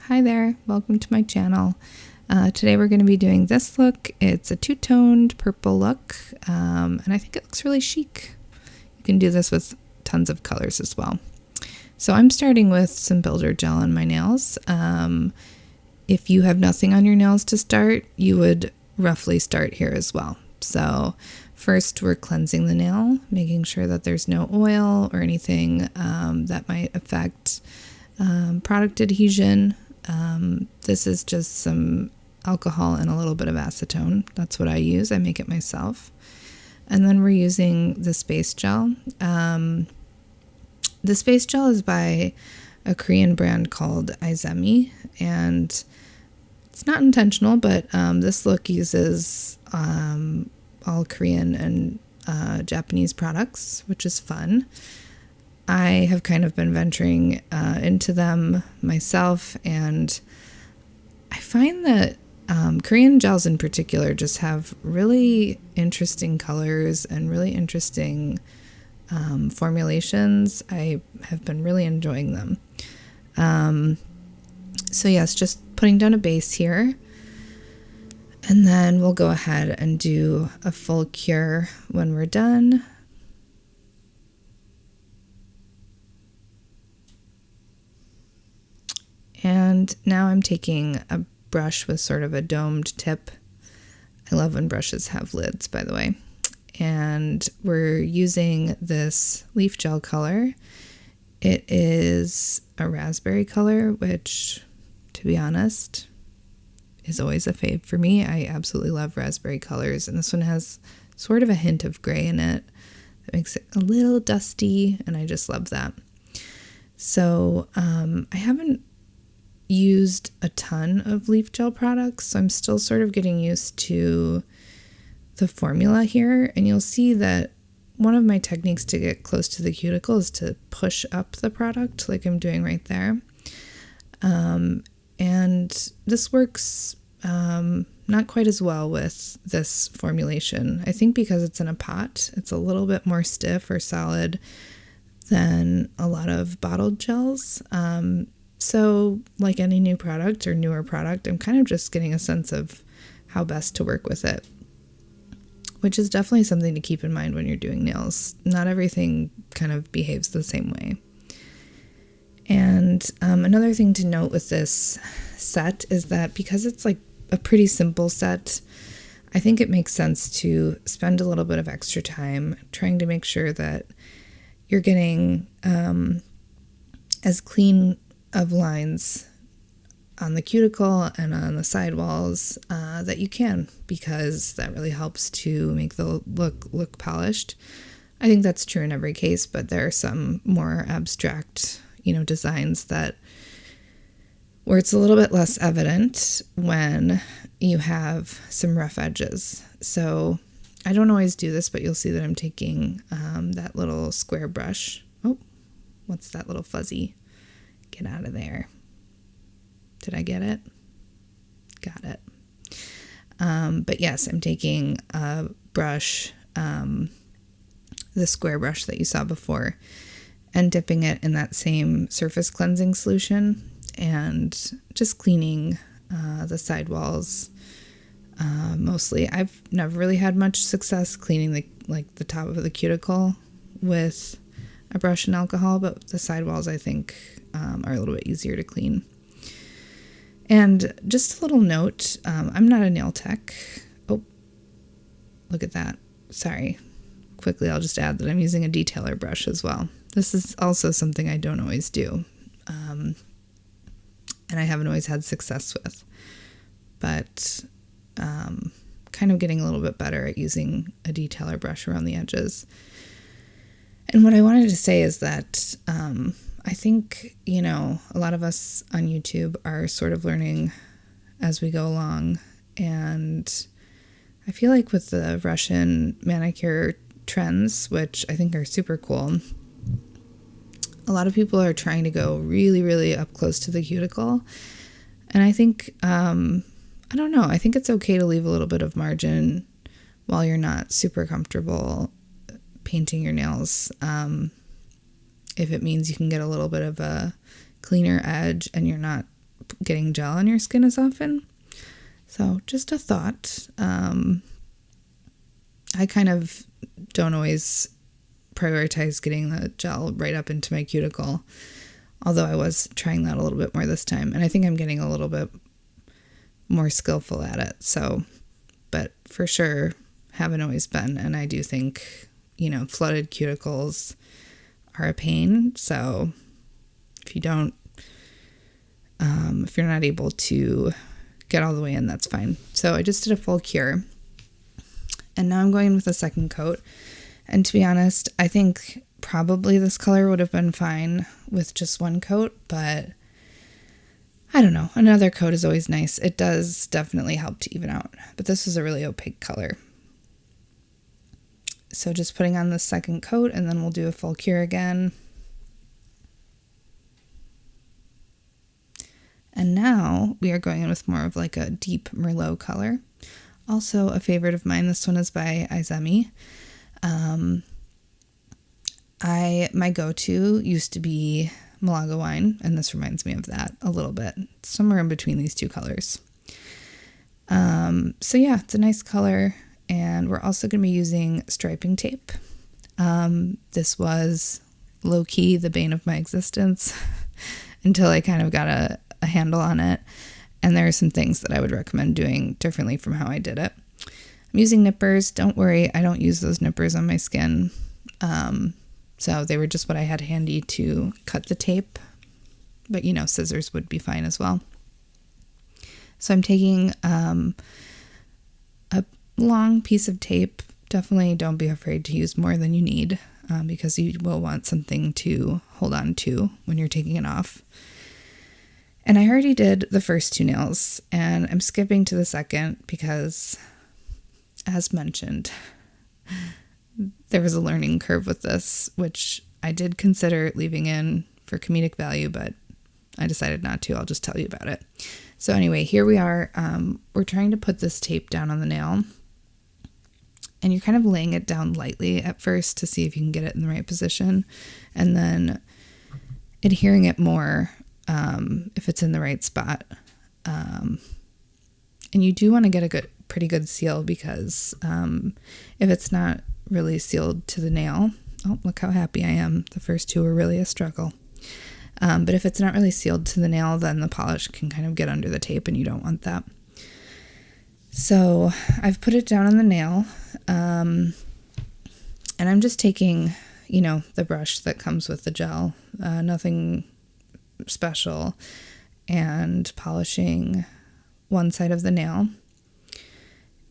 Hi there, welcome to my channel. Today we're going to be doing this look. It's a two-toned purple look, and I think it looks really chic. You can do this with tons of colors as well. So I'm starting with some builder gel on my nails. If you have nothing on your nails to start, you would roughly start here as well. So first we're cleansing the nail, making sure that there's no oil or anything that might affect product adhesion. This is just some alcohol and a little bit of acetone. That's what I use. I make it myself. And then we're using the space gel. The space gel is by a Korean brand called Izemi, and it's not intentional, but this look uses all Korean and Japanese products, which is fun. I have kind of been venturing into them myself, and I find that Korean gels in particular just have really interesting colors and really interesting formulations. I have been really enjoying them. So yes, just putting down a base here, and then we'll go ahead and do a full cure when we're done. And now I'm taking a brush with sort of a domed tip. I love when brushes have lids, by the way. And we're using this leaf gel color. It is a raspberry color, which, to be honest, is always a fave for me. I absolutely love raspberry colors. And this one has sort of a hint of gray in it. That makes it a little dusty, and I just love that. So I haven't used a ton of leaf gel products, so I'm still sort of getting used to the formula here, and you'll see that one of my techniques to get close to the cuticle is to push up the product like I'm doing right there. And this works not quite as well with this formulation. I think because it's in a pot, it's a little bit more stiff or solid than a lot of bottled gels. So like any new product or newer product, I'm kind of just getting a sense of how best to work with it, which is definitely something to keep in mind when you're doing nails. Not everything kind of behaves the same way. And another thing to note with this set is that because it's like a pretty simple set, I think it makes sense to spend a little bit of extra time trying to make sure that you're getting as clean of lines on the cuticle and on the sidewalls that you can, because that really helps to make the look polished. I think that's true in every case, but there are some more abstract, designs where it's a little bit less evident when you have some rough edges. So I don't always do this, but you'll see that I'm taking that little square brush. Oh, what's that little fuzzy? Get out of there. Did I get it? Got it. But yes, I'm taking a brush, the square brush that you saw before, and dipping it in that same surface cleansing solution and just cleaning the sidewalls mostly. I've never really had much success cleaning the top of the cuticle with a brush and alcohol, but the sidewalls I think are a little bit easier to clean. And just a little note, I'm not a nail tech. Oh, look at that. Sorry. Quickly, I'll just add that I'm using a detailer brush as well. This is also something I don't always do, and I haven't always had success with, but kind of getting a little bit better at using a detailer brush around the edges. And what I wanted to say is that I think, a lot of us on YouTube are sort of learning as we go along. And I feel like with the Russian manicure trends, which I think are super cool, a lot of people are trying to go really, really up close to the cuticle. And I think, I don't know, I think it's okay to leave a little bit of margin while you're not super comfortable painting your nails. If it means you can get a little bit of a cleaner edge and you're not getting gel on your skin as often. So just a thought. I kind of don't always prioritize getting the gel right up into my cuticle, although I was trying that a little bit more this time, and I think I'm getting a little bit more skillful at it. So, but for sure, haven't always been, and I do think, flooded cuticles are a pain. So if you don't, if you're not able to get all the way in, that's fine. So I just did a full cure, and now I'm going in with a second coat. And to be honest, I think probably this color would have been fine with just one coat, but I don't know. Another coat is always nice. It does definitely help to even out, but this is a really opaque color. So just putting on the second coat, and then we'll do a full cure again. And now we are going in with more of like a deep Merlot color. Also a favorite of mine. This one is by Izemi. My go-to used to be Malaga wine, and this reminds me of that a little bit. Somewhere in between these two colors. So yeah, it's a nice color, and we're also going to be using striping tape. This was low-key the bane of my existence until I kind of got a handle on it, and there are some things that I would recommend doing differently from how I did it. I'm using nippers. Don't worry, I don't use those nippers on my skin. So they were just what I had handy to cut the tape, but scissors would be fine as well. So I'm taking a long piece of tape. Definitely don't be afraid to use more than you need, because you will want something to hold on to when you're taking it off. And I already did the first two nails, and I'm skipping to the second because, as mentioned, there was a learning curve with this, which I did consider leaving in for comedic value, but I decided not to. I'll just tell you about it. So anyway, here we are. We're trying to put this tape down on the nail, and you're kind of laying it down lightly at first to see if you can get it in the right position, and then adhering it more if it's in the right spot. And you do want to get a pretty good seal, because if it's not really sealed to the nail, oh, look how happy I am. The first two were really a struggle. But if it's not really sealed to the nail, then the polish can kind of get under the tape, and you don't want that. So I've put it down on the nail, and I'm just taking, the brush that comes with the gel, nothing special, and polishing one side of the nail.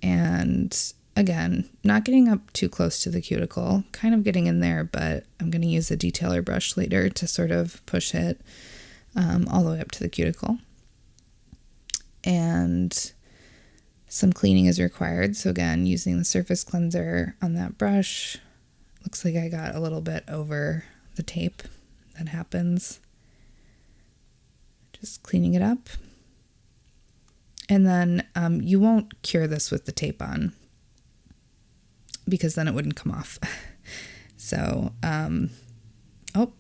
And again, not getting up too close to the cuticle, kind of getting in there, but I'm going to use a detailer brush later to sort of push it all the way up to the cuticle. And some cleaning is required. So again, using the surface cleanser on that brush. Looks like I got a little bit over the tape. That happens. Just cleaning it up. And then you won't cure this with the tape on, because then it wouldn't come off. So, oh,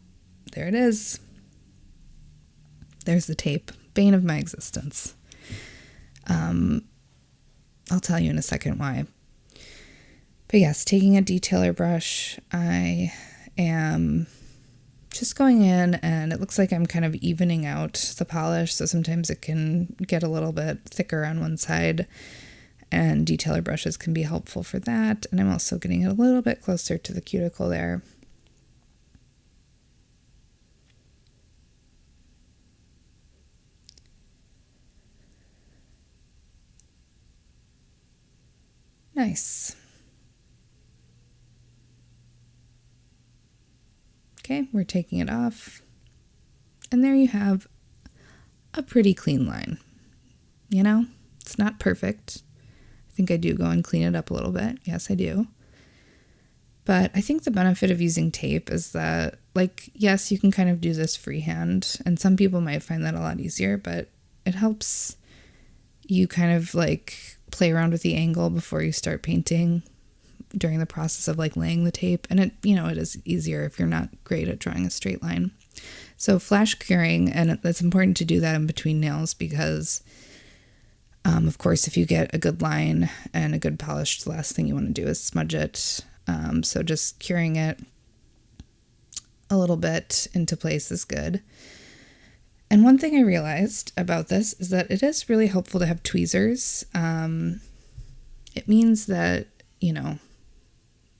there it is. There's the tape. Bane of my existence. I'll tell you in a second why. But yes, taking a detailer brush, I am just going in, and it looks like I'm kind of evening out the polish, so sometimes it can get a little bit thicker on one side, and detailer brushes can be helpful for that. And I'm also getting it a little bit closer to the cuticle there. Nice. Okay, we're taking it off. And there you have a pretty clean line. It's not perfect. I think I do go and clean it up a little bit. Yes, I do. But I think the benefit of using tape is that, yes, you can kind of do this freehand, and some people might find that a lot easier, but it helps you kind of play around with the angle before you start painting during the process of laying the tape. And it is easier if you're not great at drawing a straight line. So flash curing, and it's important to do that in between nails because, of course, if you get a good line and a good polish, the last thing you want to do is smudge it. So just curing it a little bit into place is good. And one thing I realized about this is that it is really helpful to have tweezers. It means that,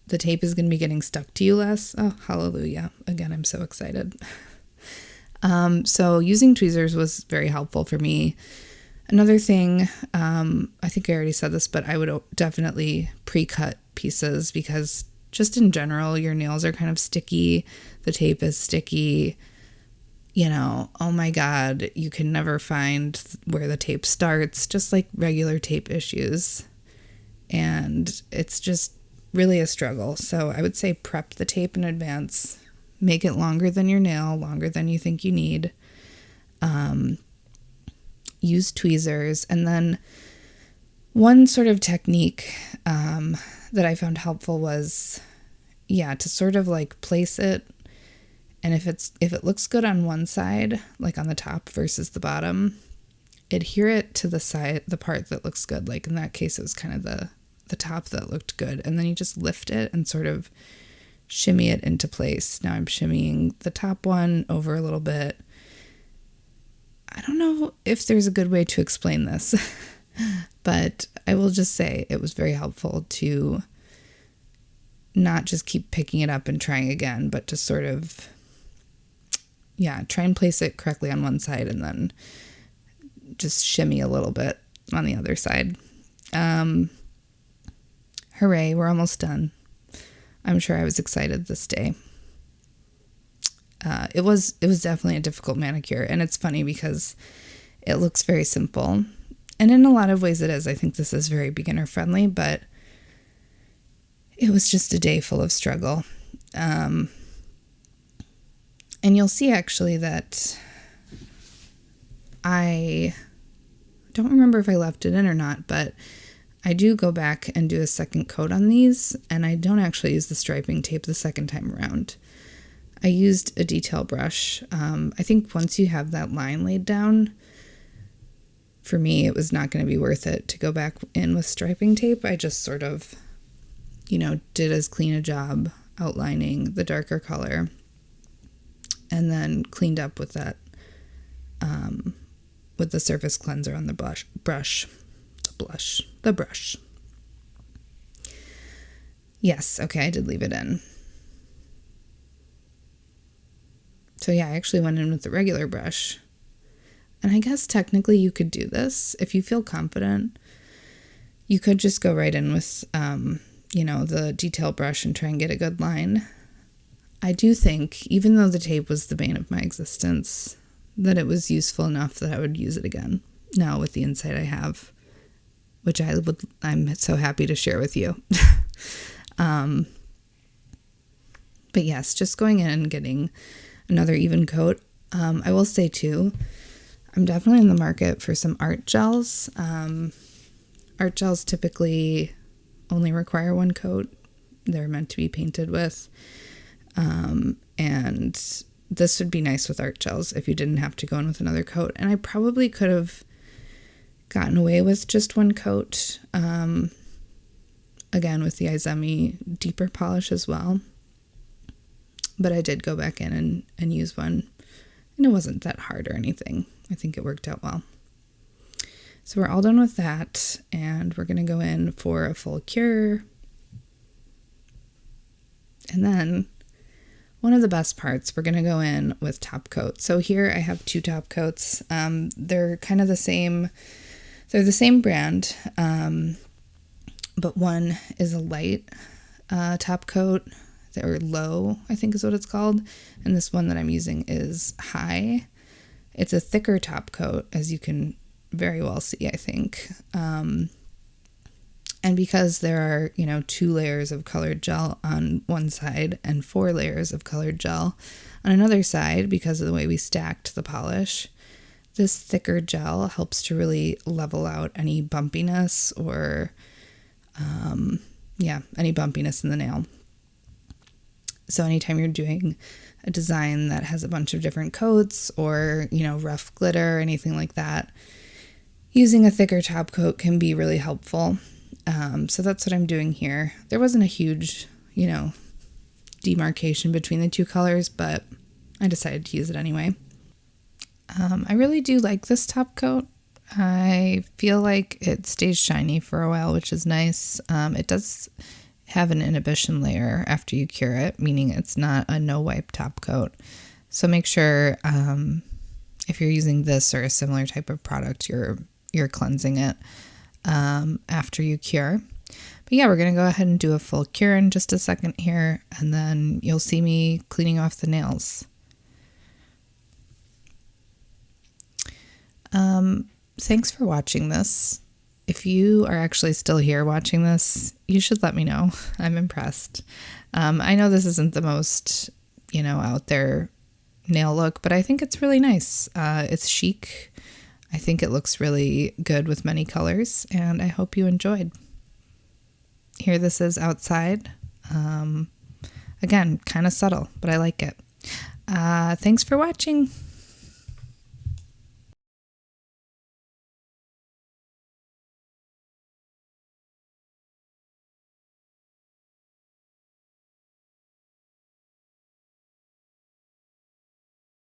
the tape is going to be getting stuck to you less. Oh, hallelujah. Again, I'm so excited. So using tweezers was very helpful for me. Another thing, I think I already said this, but I would definitely pre-cut pieces because just in general, your nails are kind of sticky. The tape is sticky. Oh my God, you can never find where the tape starts, just like regular tape issues. And it's just really a struggle. So I would say prep the tape in advance, make it longer than your nail, longer than you think you need. Use tweezers. And then one sort of technique that I found helpful was, to sort of like place it. And if it looks good on one side, like on the top versus the bottom, adhere it to the part that looks good. Like in that case, it was kind of the top that looked good. And then you just lift it and sort of shimmy it into place. Now I'm shimmying the top one over a little bit. I don't know if there's a good way to explain this, but I will just say it was very helpful to not just keep picking it up and trying again, but to sort of, try and place it correctly on one side and then just shimmy a little bit on the other side. Hooray, we're almost done. I'm sure I was excited this day. It was definitely a difficult manicure, and it's funny because it looks very simple. And in a lot of ways it is. I think this is very beginner friendly, but it was just a day full of struggle. And you'll see actually that I don't remember if I left it in or not, but I do go back and do a second coat on these, and I don't actually use the striping tape the second time around. I used a detail brush. I think once you have that line laid down, for me, it was not going to be worth it to go back in with striping tape. I just sort of, did as clean a job outlining the darker color and then cleaned up with that, with the surface cleanser on the brush. Yes, okay, I did leave it in. So I actually went in with the regular brush. And I guess technically you could do this if you feel confident. You could just go right in with, the detail brush and try and get a good line. I do think, even though the tape was the bane of my existence, that it was useful enough that I would use it again. Now with the insight I have, which I'm so happy to share with you. But yes, just going in and getting another even coat. I will say too, I'm definitely in the market for some art gels. Art gels typically only require one coat. They're meant to be painted with. And this would be nice with art gels if you didn't have to go in with another coat. And I probably could have gotten away with just one coat. Again, with the Izemi deeper polish as well. But I did go back in and use one. And it wasn't that hard or anything. I think it worked out well. So we're all done with that. And we're going to go in for a full cure. And then one of the best parts, we're going to go in with top coat. So here I have two top coats. They're kind of the same. They're the same brand. But one is a light top coat, or low, I think is what it's called. And this one that I'm using is high. It's a thicker top coat, as you can very well see, I think. And because there are, 2 layers of colored gel on one side and 4 layers of colored gel on another side, because of the way we stacked the polish, this thicker gel helps to really level out any bumpiness or, any bumpiness in the nail. So anytime you're doing a design that has a bunch of different coats or, rough glitter or anything like that, using a thicker top coat can be really helpful. So that's what I'm doing here. There wasn't a huge, demarcation between the two colors, but I decided to use it anyway. I really do like this top coat. I feel like it stays shiny for a while, which is nice. It does have an inhibition layer after you cure it, meaning it's not a no-wipe top coat. So make sure if you're using this or a similar type of product, you're cleansing it after you cure. But yeah, we're going to go ahead and do a full cure in just a second here, and then you'll see me cleaning off the nails. Thanks for watching this. If you are actually still here watching this, you should let me know. I'm impressed. I know this isn't the most, out there nail look, but I think it's really nice. It's chic. I think it looks really good with many colors, and I hope you enjoyed. Here this is outside. Again, kind of subtle, but I like it. Thanks for watching.